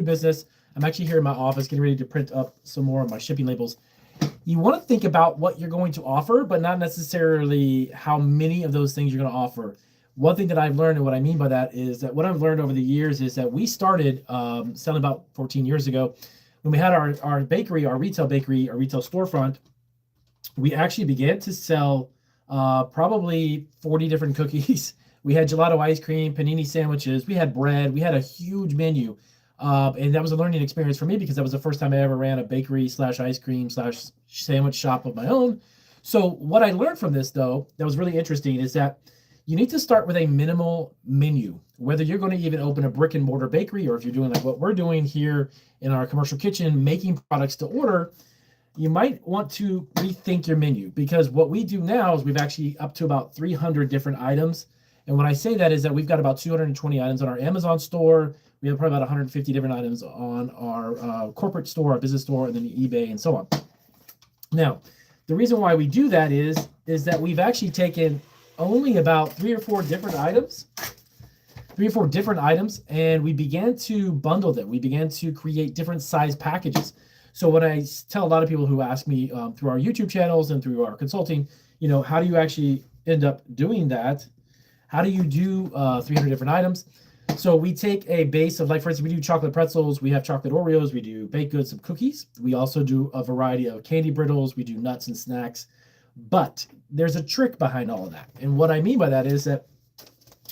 business. I'm actually here in my office getting ready to print up some more of my shipping labels. You want to think about what you're going to offer, but not necessarily how many of those things you're going to offer. One thing that I've learned, and what I mean by that is that what I've learned over the years is that we started selling about 14 years ago when we had our bakery, our retail storefront. We actually began to sell probably 40 different cookies. We had gelato ice cream, panini sandwiches. We had bread. We had a huge menu. And that was a learning experience for me because that was the first time I ever ran a bakery slash ice cream slash sandwich shop of my own. So what I learned from this, though, that was really interesting is that you need to start with a minimal menu, whether you're going to even open a brick and mortar bakery or if you're doing like what we're doing here in our commercial kitchen, making products to order. You might want to rethink your menu because what we do now is we've actually up to about 300 different items. And when I say that is that we've got about 220 items on our Amazon store. We have probably about 150 different items on our corporate store, our business store, and then eBay and so on. Now, the reason why we do that is that we've actually taken only about three or four different items, and we began to bundle them. We began to create different size packages. So what I tell a lot of people who ask me through our YouTube channels and through our consulting, how do you actually end up doing that? How do you do 300 different items? So we take a base of, like, for instance, we do chocolate pretzels, we have chocolate Oreos, we do baked goods and cookies. We also do a variety of candy brittles, we do nuts and snacks. But there's a trick behind all of that. And what I mean by that is that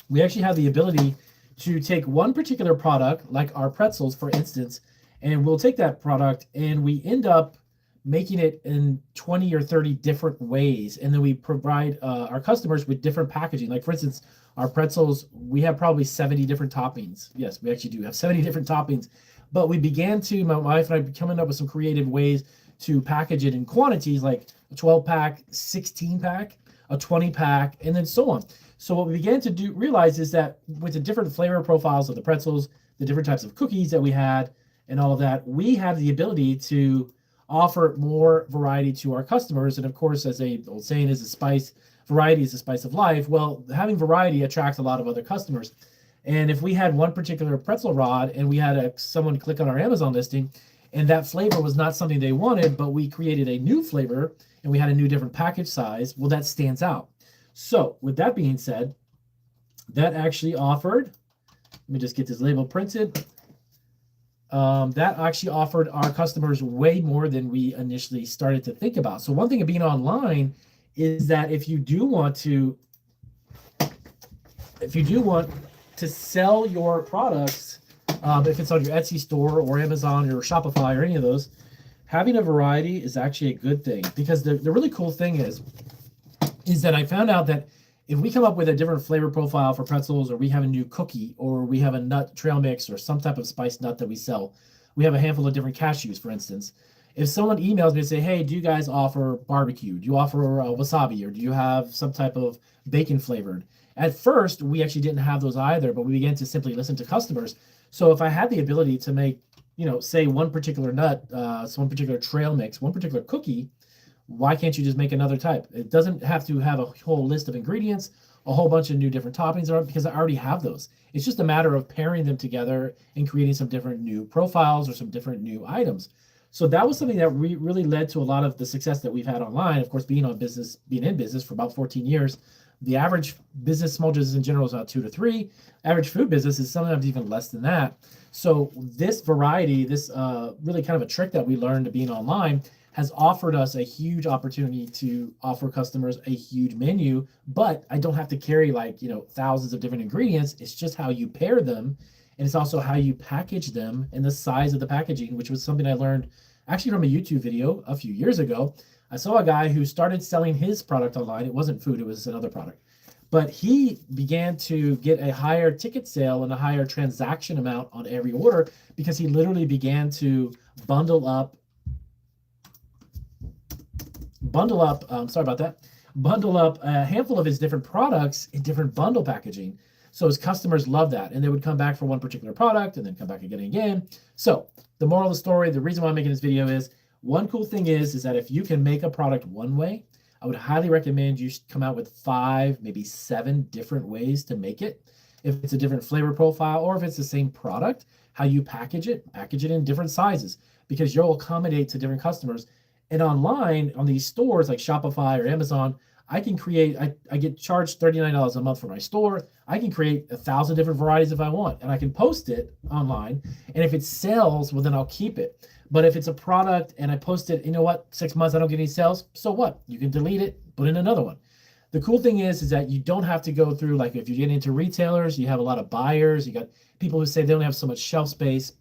we actually have the ability to take one particular product, like our pretzels, for instance, and we'll take that product and we end up making it in 20 or 30 different ways. And then we provide our customers with different packaging. Like, for instance, our pretzels, we have probably 70 different toppings. Yes, we actually do have 70 different toppings. But we began to, my wife and I, coming up with some creative ways to package it in quantities, like a 12-pack, 16-pack, a 20-pack, and then so on. So what we began to realize is that with the different flavor profiles of the pretzels, the different types of cookies that we had, and all of that, we have the ability to offer more variety to our customers. And of course, as a old saying is, variety is the spice of life. Well, having variety attracts a lot of other customers. And if we had one particular pretzel rod and we had someone click on our Amazon listing and that flavor was not something they wanted, but we created a new flavor and we had a new different package size, well, that stands out. So with that being said, that actually offered, let me just get this label printed. That actually offered our customers way more than we initially started to think about. So one thing of being online is that if you do want to sell your products, if it's on your Etsy store or Amazon or Shopify or any of those, having a variety is actually a good thing. Because the really cool thing is that I found out that if we come up with a different flavor profile for pretzels, or we have a new cookie, or we have a nut trail mix, or some type of spiced nut that we sell, we have a handful of different cashews, for instance. If someone emails me and say, hey, do you guys offer barbecue? Do you offer wasabi? Or do you have some type of bacon flavored? At first, we actually didn't have those either, but we began to simply listen to customers. So if I had the ability to make, say one particular nut, one particular trail mix, one particular cookie, why can't you just make another type? It doesn't have to have a whole list of ingredients, a whole bunch of new different toppings, because I already have those. It's just a matter of pairing them together and creating some different new profiles or some different new items. So that was something that really led to a lot of the success that we've had online. Of course, being in business for about 14 years, the average business, small business in general, is about 2 to 3. Average food business is sometimes even less than that. So this variety, this really kind of a trick that we learned being online, has offered us a huge opportunity to offer customers a huge menu, but I don't have to carry thousands of different ingredients. It's just how you pair them, and it's also how you package them and the size of the packaging, which was something I learned actually from a YouTube video a few years ago. I saw a guy who started selling his product online. It wasn't food, it was another product. But he began to get a higher ticket sale and a higher transaction amount on every order because he literally began to bundle up a handful of his different products in different bundle packaging. So his customers love that, and they would come back for one particular product and then come back again and again. So the moral of the story, the reason why I'm making this video is, one cool thing is that if you can make a product one way, I would highly recommend you come out with 5, maybe 7 different ways to make it. If it's a different flavor profile or if it's the same product, how you package it in different sizes, because you'll accommodate to different customers. And online on these stores like Shopify or Amazon, I can create, I get charged $39 a month for my store. I can create 1,000 different varieties if I want, and I can post it online. And if it sells, well, then I'll keep it. But if it's a product and I post it, you know what, 6 months, I don't get any sales, so what? You can delete it, put in another one. The cool thing is that you don't have to go through, like if you get into retailers, you have a lot of buyers, you got people who say they don't have so much shelf space.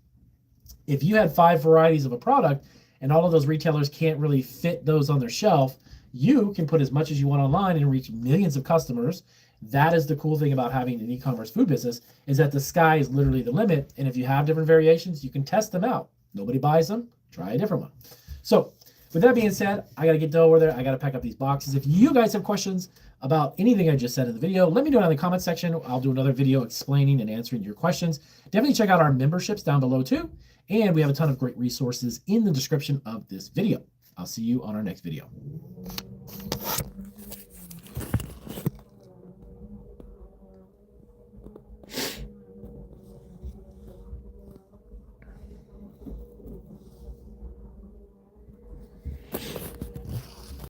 If you had 5 varieties of a product and all of those retailers can't really fit those on their shelf, you can put as much as you want online and reach millions of customers. That is the cool thing about having an e-commerce food business, is that the sky is literally the limit. And if you have different variations, you can test them out. Nobody buys them, try a different one. So with that being said, I got to get over there. I got to pack up these boxes. If you guys have questions about anything I just said in the video, let me know it in the comment section. I'll do another video explaining and answering your questions. Definitely check out our memberships down below too. And we have a ton of great resources in the description of this video. I'll see you on our next video.